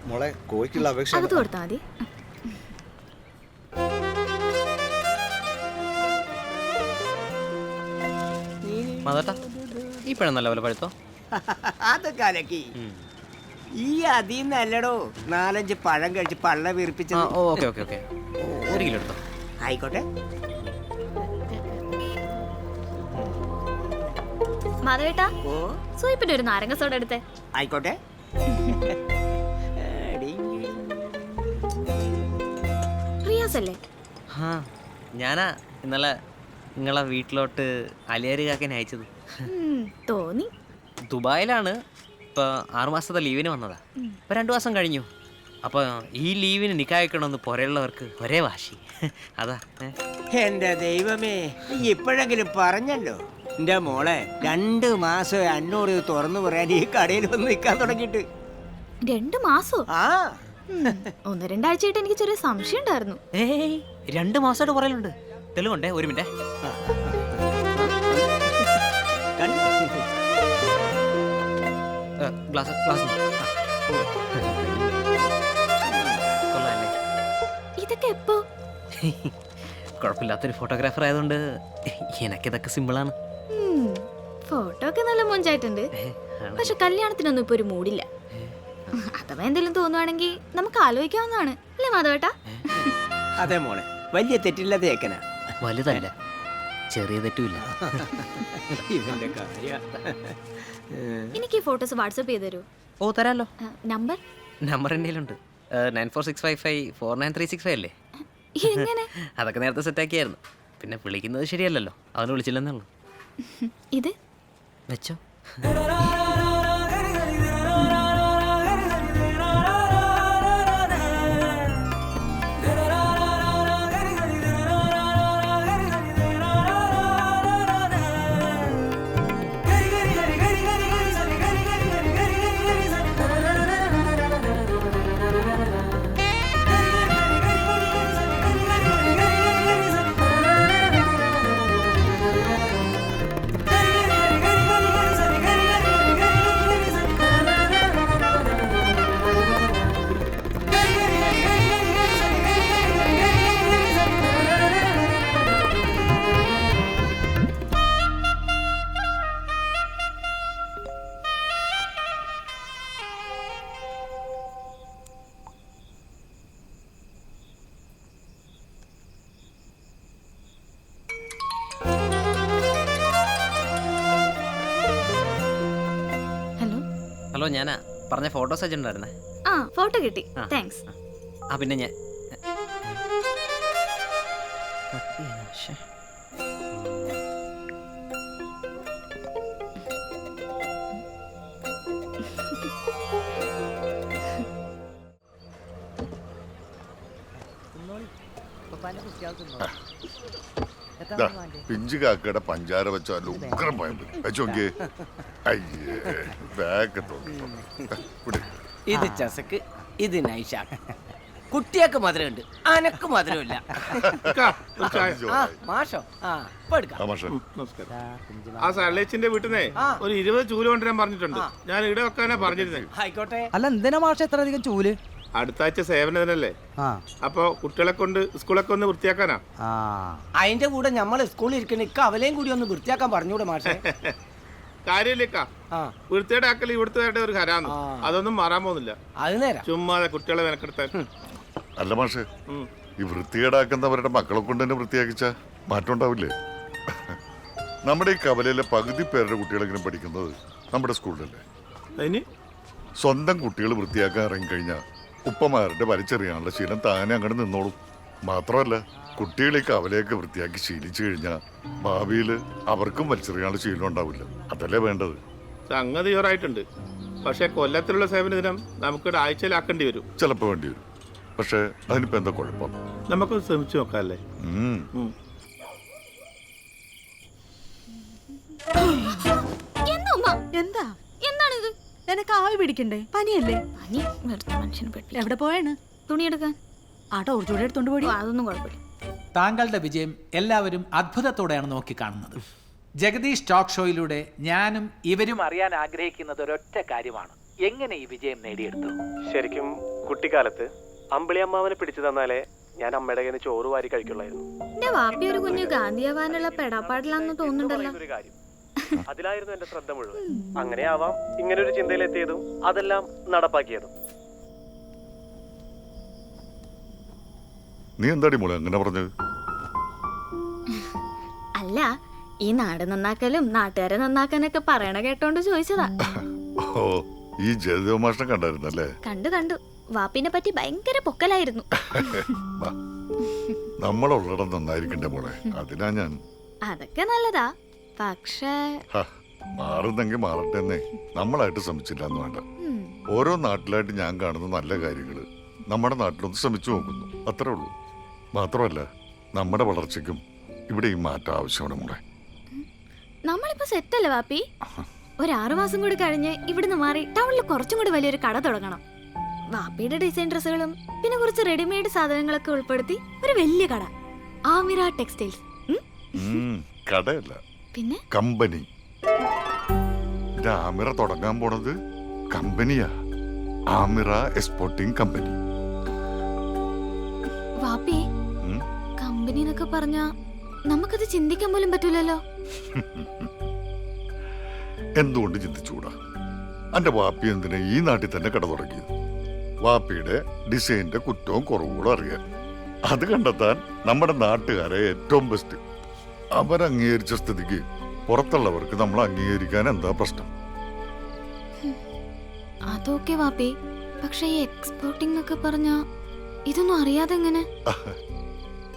മോളെ കോഴിക്കുള്ള അപേക്ഷ അകത്ത് കൊടുത്താൽ മതി. മാതാട്ടാ ഈ പഴം നല്ലപോലെ പഴുത്തോ? അത് കലക്കി. ഈ അതിന്നല്ലടോ 4-5 പഴം കഴിച്ച് പള്ള വീർപ്പിച്ചത്. ഓക്കെ ഓക്കെ ഓക്കെ, 1 കിലോ എടുത്തോ. ആയിക്കോട്ടെ. മാധവേട്ടാ, ഓ സൂയിപ്പിന്റെ ഒരു നാരങ്ങ സോഡ എടുത്തേ. ആയിക്കോട്ടെ. റിയാസ് അല്ലേ? ആ ഞാനാ ഇന്നലെ നിങ്ങളെ വീട്ടിലോട്ട് അലിയാരി കാക്കൻ അയച്ചത്. തോന്നി. ദുബായിലാണ്. ഇപ്പോൾ 6 മാസത്തെ ലീവിന് വന്നതാ. ഇപ്പോൾ 2 മാസം കഴിഞ്ഞു. അപ്പോൾ ഈ ലീവിന് നിക്കായിക്കണമെന്ന് പുറയുള്ളവർക്ക് ഒരേ വാശി. അതാ. എന്റെ ദൈവമേ, നീ ഇപ്പോഴെങ്കിലും പറഞ്ഞല്ലോ. എന്റെ മോളെ 2 മാസം അന്നോട് തുറന്നു പറയാൻ ഈ കടയിൽ വന്ന് നിൽക്കാൻ തുടങ്ങിയിട്ട്. 2 മാസോ? ആ 1-2 ആഴ്ചയായിട്ട് എനിക്ക് ചെറിയ സംശയം ഉണ്ടായിരുന്നു. 2 മാസമായിട്ട് പറയലുണ്ട്. തെളിവുണ്ടേ? 1 മിനിറ്റ്. ഗ്ലാസ് കൊള്ളാല്ലേ? ഇതൊക്കെ എപ്പോ? കുഴപ്പമില്ലാത്തൊരു ഫോട്ടോഗ്രാഫർ ആയതുകൊണ്ട് എനിക്കിതൊക്കെ സിമ്പിളാണ്. ഫോട്ടോ ഒക്കെ നല്ല മൊഞ്ചായിട്ടുണ്ട്. പക്ഷെ കല്യാണത്തിനൊന്നും ഇപ്പൊ ഒരു മൂടില്ല. അഥവാ എന്തെങ്കിലും തോന്നുവാണെങ്കിൽ നമുക്ക് ആലോചിക്കാവുന്നതാണ് അല്ലേ മാധവേട്ടാ? അതെ മോളെ, വലിയ തെറ്റില്ലാതെ ഏക്കന. വലുതല്ല, ചെറിയ തെറ്റുമില്ല. ഇവന്റെ കാര്യം. എനിക്ക് ഈ ഫോട്ടോസ് വാട്സപ്പ് ചെയ്ത് തരൂ. ഓ തരാലോ. നമ്പർ എൻ്റെ കയ്യിലുണ്ട്. 9465549365 അല്ലേ? എങ്ങനെ? അതൊക്കെ നേരത്തെ സെറ്റാക്കിയായിരുന്നു. പിന്നെ വിളിക്കുന്നത് ശരിയല്ലല്ലോ, അവന് വിളിച്ചില്ലെന്നുള്ളൂ. ഇത് വെച്ചോ. ഹലോ, ഞാനാ പറഞ്ഞ ഫോട്ടോസ് അയച്ചിട്ടുണ്ടായിരുന്നേ. ആ ഫോട്ടോ കിട്ടി, താങ്ക്സ്. പിന്നെ ഞാൻ പിഞ്ചു കാക്കയുടെ പഞ്ചാര വെച്ചാൽ ഉഗ്രം പോയാൽ വെച്ചോക്കിയേ. അയ്യേ, ഇത് ചസക്ക്, ഇത് നൈഷാക്ക്. കുട്ടിയൊക്കെ മധുരമുണ്ട്, അനക്ക് മധുരമില്ല. മാഷോ? ആ സരളേച്ചിന്റെ വീട്ടിന്നേ ഒരു 20 ചൂല് കൊണ്ടുവരാൻ പറഞ്ഞിട്ടുണ്ട്. ഞാൻ ഇവിടെ വെക്കാനാ പറഞ്ഞിരുന്നേ. ആയിക്കോട്ടെ. അല്ല എന്തിനാ മാഷ എത്ര അധികം ചൂല്? അടുത്ത ആഴ്ച സേവനത്തിനല്ലേ, അപ്പൊ കുട്ടികളെ കൊണ്ട് സ്കൂളൊക്കെ ഒന്ന് വൃത്തിയാക്കാനാ. അതിന്റെ കൂടെ നമ്മൾ സ്കൂളിൽ ഇരിക്കണ അവലെയും കൂടി ഒന്ന് വൃത്തിയാക്കാൻ പറഞ്ഞൂടെ മാഷേ? കാര്യമില്ലേക്കാ, വൃത്തിയുടെ ആക്കൽ ഇവിടുത്തെ ഒരു ഹരാന്ന്, അതൊന്നും മാറാൻ പോകുന്നില്ല. അത് നേരം ചുമ്മാതെ കുട്ടികളെ മെനക്കെടുത്താൻ. അല്ല മാഷെ, ഈ വൃത്തികേടാക്കുന്നവരുടെ മക്കളെ കൊണ്ട് തന്നെ വൃത്തിയാക്കിച്ച മാറ്റം ഉണ്ടാവില്ലേ? നമ്മുടെ ഈ കവലയിലെ പകുതി പേരുടെ കുട്ടികളെങ്കിലും പഠിക്കുന്നത് നമ്മുടെ സ്കൂളിലല്ലേ? അതിന് സ്വന്തം കുട്ടികൾ വൃത്തിയാക്കാൻ ഇറങ്ങിക്കഴിഞ്ഞാൽ ഉപ്പമാരുടെ വലിച്ചെറിയാനുള്ള ശീലം താനെ അങ്ങോട്ട് നിന്നോളും. മാത്രമല്ല, കുട്ടികളെ കവലയൊക്കെ വൃത്തിയാക്കി ശീലിച്ചു കഴിഞ്ഞാൽ ഭാവിയിൽ അവർക്കും വലിച്ചെറിയാനുള്ള ശീലം ഉണ്ടാവില്ല. അതല്ലേ വേണ്ടത്. സംഗതി ചോറായിട്ടുണ്ട്. പക്ഷെ കൊല്ലത്തിലുള്ള സേവന ദിനം നമുക്കിവിടെ ആഴ്ചയിലാക്കേണ്ടി വരും. ചിലപ്പോൾ വേണ്ടി വരും. പക്ഷെ അതിനിപ്പോ എന്താ കുഴപ്പം? നമുക്കൊന്ന് ശ്രമിച്ചു നോക്കാല്ലേ? ഉം. എന്താ ഉമ്മ? എന്താ എന്താണിത്? നിനക്ക് ആവി പിടിക്കണ്ടേ? പനിയല്ലേ? പനി വെറുതെ മനുഷ്യനെ പെട്ടി. എവിടെ പോയാണ്? തുണിയെടുക്കാൻ. ആ ടോർച്ചൂടെ എടുത്തോണ്ട് പോടി. അതൊന്നും കുഴപ്പമില്ല. താങ്കളുടെ വിജയം എല്ലാവരും അത്ഭുതത്തോടെയാണ് നോക്കിക്കാണുന്നത്. ജഗദീഷ് ടോക്ക് ഷോയിലൂടെ ഞാനും ഇവരും അറിയാൻ ആഗ്രഹിക്കുന്നത് ഒരൊറ്റ കാര്യമാണ്: എങ്ങനെ ഈ വിജയം നേടിയെടുത്തു? ശരിക്കും കുട്ടിക്കാലത്ത് അമ്പിളി അമ്മാവനെ പിടിച്ചു തന്നാലേ ഞാൻ അമ്മയുടെ കയ്യിൽ നിന്ന് ചോറ് വാരി കഴിക്കുള്ളായിരുന്നു. എന്റെ വാപ്പി ഒരു കുഞ്ഞു ഗാന്ധിയാവാനുള്ള പെടാപ്പാടിലാന്ന് തോന്നുന്നുണ്ടല്ലോ. ഒരു കാര്യം അതിലായിരുന്നു എന്റെ ശ്രദ്ധ മുഴുവൻ. അങ്ങനെയാവാം ഇങ്ങനെ ഒരു ചിന്തയിലെത്തിയതും അതെല്ലാം നടപ്പാക്കിയതും. നീ എന്താടി മോളെ അങ്ങനെ പറഞ്ഞത്? അല്ല, ഈ നാട് നന്നാക്കലും നാട്ടുകാരെ നന്നാക്കാനൊക്കെ പറയണ കേട്ടോണ്ട് ചോദിച്ചതാ. ഓ, ഈ ജയദേവ മാഷിനെ കണ്ടായിരുന്നല്ലേ? കണ്ടു. വാപ്പിനെ പറ്റി ഭയങ്കര പൊക്കലായിരുന്നു. നമ്മളുള്ളിടം നന്നായിരിക്കണ്ടേ മോളെ, അതിനാ ഞാൻ. അതൊക്കെ നല്ലതാ, പക്ഷേ മാറുന്നെങ്കിൽ മാറട്ടെ എന്നേ നമ്മളായിട്ട് ശ്രമിച്ചില്ല എന്ന് വേണ്ട. ഓരോ നാട്ടിലായിട്ട് ഞാൻ കാണുന്ന നല്ല കാര്യങ്ങൾ നമ്മുടെ നാട്ടിലൊന്ന് ശ്രമിച്ചു നോക്കുന്നു, അത്രേ ഉള്ളൂ. മാത്രമല്ല നമ്മുടെ വളർച്ചയ്ക്കും ഇവിടെ ഈ മാറ്റം ആവശ്യമാണ് മോളെ. നമ്മളിപ്പോ സെറ്റല്ലേ വാപ്പി? ഒരു 6 മാസം കൂടി കഴിഞ്ഞ് ഇവിടുന്ന് മാറി ടൗണിൽ കുറച്ചും കൂടി വലിയൊരു കട തുടങ്ങണം. വാപ്പിയുടെ ഡിസൈൻ ഡ്രസ്സുകളും പിന്നെ കുറച്ച് റെഡിമെയ്ഡ് സാധനങ്ങളൊക്കെ ഉൾപ്പെടുത്തി ഒരു വലിയ കട, ആമിറ ടെക്സ്റ്റൈൽസ്. കടയല്ല, പിന്നെ കമ്പനി. ആമിറ തുടങ്ങാൻ പോണത് കമ്പനിയാ, ആമിറ എക്സ്പോർട്ടിംഗ് കമ്പനി. വാപ്പി, കമ്പനി എന്നൊക്കെ പറഞ്ഞാ നമുക്കത് ചിന്തിക്കാൻ പോലും പറ്റൂലല്ലോ. എന്തുകൊണ്ട് ചിന്തിച്ചുകൂടാ? എന്റെ വാപ്പി എന്തിനാ ഈ നാട്ടിൽ തന്നെ കട തുടങ്ങിയത്? വാപ്പിയുടെ ഡിസൈനിന്റെ കുറ്റവും കുറവുകളും അറിയാൻ, അത് കണ്ടെത്താൻ നമ്മുടെ നാട്ടുകാരെ ഏറ്റവും ബെസ്റ്റ്. അവരംഗീകരിച്ച സ്ഥിതിക്ക് പുറത്തുള്ളവർക്ക് നമ്മൾ അംഗീകരിക്കാൻ എന്താ പ്രശ്നം? അതൊക്കെ വാപ്പി, പക്ഷെ ഈ എക്സ്പോർട്ടിംഗ് എന്നൊക്കെ പറഞ്ഞാ ഇതൊന്നും അറിയാതെ എങ്ങനെ?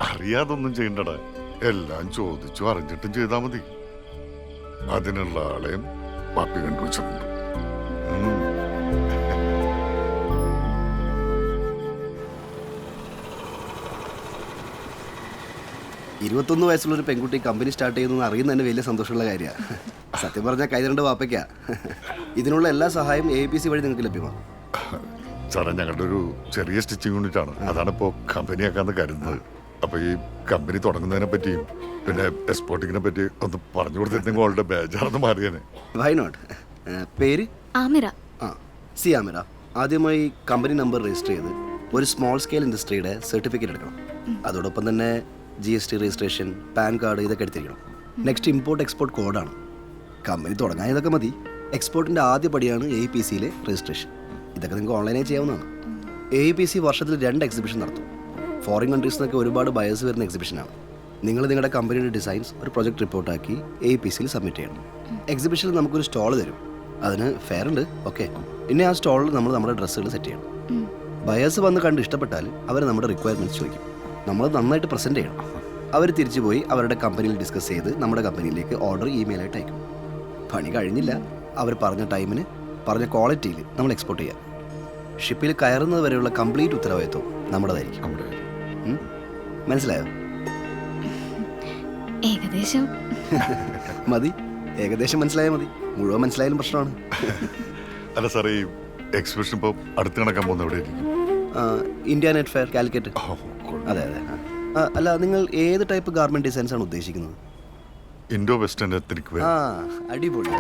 അറിയാതൊന്നും ചെയ്യണ്ടടാ, എല്ലാം ചോദിച്ചു അറിഞ്ഞിട്ടും ചെയ്താൽ മതി. അതിനുള്ള ആളെയും വാപ്പി കണ്ടുവച്ചിട്ടുണ്ട്. 21 വയസ്സുള്ളൊരു പെൺകുട്ടി കമ്പനി സ്റ്റാർട്ട് ചെയ്യുന്നത് അറിയുന്ന തന്നെ വലിയ സന്തോഷമുള്ള കാര്യമാണ്. സത്യം പറഞ്ഞാൽ കൈതരണ്ട് വാപ്പയ്ക്കാ. ഇതിനുള്ള എല്ലാ സഹായവും APC വഴി നിങ്ങൾക്ക് ലഭ്യമാണ്. സാറേ, ഞങ്ങളുടെ ഒരു ചെറിയ സ്റ്റിച്ചിങ് യൂണിറ്റ് ആണ്, അതാണ് ഇപ്പോൾ കമ്പനിയാക്കാന്ന് കരുതുന്നത്. അപ്പൊ ഈ കമ്പനി തുടങ്ങുന്നതിനെ പറ്റിയും പിന്നെ എക്സ്പോർട്ടിങ്ങിനെ പറ്റി ഒന്ന് പറഞ്ഞു കൊടുത്തിരുന്നെങ്കിൽ അവളുടെ ബേജാറൊന്ന് മാറിയേനെ. Why not? പേര് ആമിറ. സി ആമിറ, ആദ്യമായി കമ്പനി നമ്പർ രജിസ്റ്റർ ചെയ്ത് ഒരു സ്മോൾ സ്കെയിൽ ഇൻഡസ്ട്രിയുടെ സർട്ടിഫിക്കറ്റ് എടുക്കണം. അതോടൊപ്പം തന്നെ GST രജിസ്ട്രേഷൻ, പാൻ കാർഡ് ഇതൊക്കെ എടുത്തിരിക്കണം. നെക്സ്റ്റ് ഇമ്പോർട്ട് എക്സ്പോർട്ട് കോഡാണ്. കമ്പനി തുടങ്ങാൻ ഇതൊക്കെ മതി. എക്സ്പോർട്ടിൻ്റെ ആദ്യ പടിയാണ് APCയിലെ രജിസ്ട്രേഷൻ. ഇതൊക്കെ നിങ്ങൾക്ക് ഓൺലൈനായി ചെയ്യാവുന്നതാണ്. APC വർഷത്തിൽ 2 എക്സിബിഷൻ നടത്തും. ഫോറിൻ കൺട്രീസിൽ നിന്നൊക്കെ ഒരുപാട് ബയേഴ്സ് വരുന്ന എക്സിബിഷനാണ്. നിങ്ങൾ നിങ്ങളുടെ കമ്പനിയുടെ ഡിസൈൻസ് ഒരു പ്രൊജക്ട് റിപ്പോർട്ടാക്കി APCയിൽ സബ്മിറ്റ് ചെയ്യണം. എക്സിബിഷനിൽ നമുക്കൊരു സ്റ്റോൾ തരും, അതിന് ഫെയർ ഉണ്ട്. ഓക്കെ, പിന്നെ ആ സ്റ്റോളിൽ നമ്മൾ നമ്മുടെ ഡ്രസ്സുകൾ സെറ്റ് ചെയ്യണം. ബയേഴ്സ് വന്ന് കണ്ട് ഇഷ്ടപ്പെട്ടാൽ അവർ നമ്മുടെ റിക്വയർമെൻറ്റ്സ് ചോദിക്കും. നമ്മൾ നന്നായിട്ട് പ്രസൻറ്റ് ചെയ്യണം. അവർ തിരിച്ചു പോയി അവരുടെ കമ്പനിയിൽ ഡിസ്കസ് ചെയ്ത് നമ്മുടെ കമ്പനിയിലേക്ക് ഓർഡർ ഇമെയിലായിട്ട് അയക്കും. പണി കഴിഞ്ഞില്ല, അവർ പറഞ്ഞ ടൈമിന് പറഞ്ഞ ക്വാളിറ്റിയിൽ നമ്മൾ എക്സ്പോർട്ട് ചെയ്യാം. ഷിപ്പിൽ കയറുന്നത് വരെയുള്ള കംപ്ലീറ്റ് ഉത്തരവാദിത്വം നമ്മുടേതായിരിക്കും. മനസ്സിലായോ? ഏകദേശം മതി, ഏകദേശം മനസ്സിലായാൽ മതി. മുഴുവൻ മനസ്സിലായാലും പ്രശ്നമാണ്. അല്ല സാറേ, ഈ എക്സിബിഷൻ ഇപ്പോൾ അടുത്ത് നടക്കാൻ പോകുന്ന എവിടെയായിരിക്കും? India net fair, Calicut. അതെ അതെ. അല്ല, നിങ്ങൾ ഏത് ടൈപ്പ് ഗാർമെന്റ് ഡിസൈൻസ് ആണ് ഉദ്ദേശിക്കുന്നത്? Indo western ethnic wear. അടിപൊളി.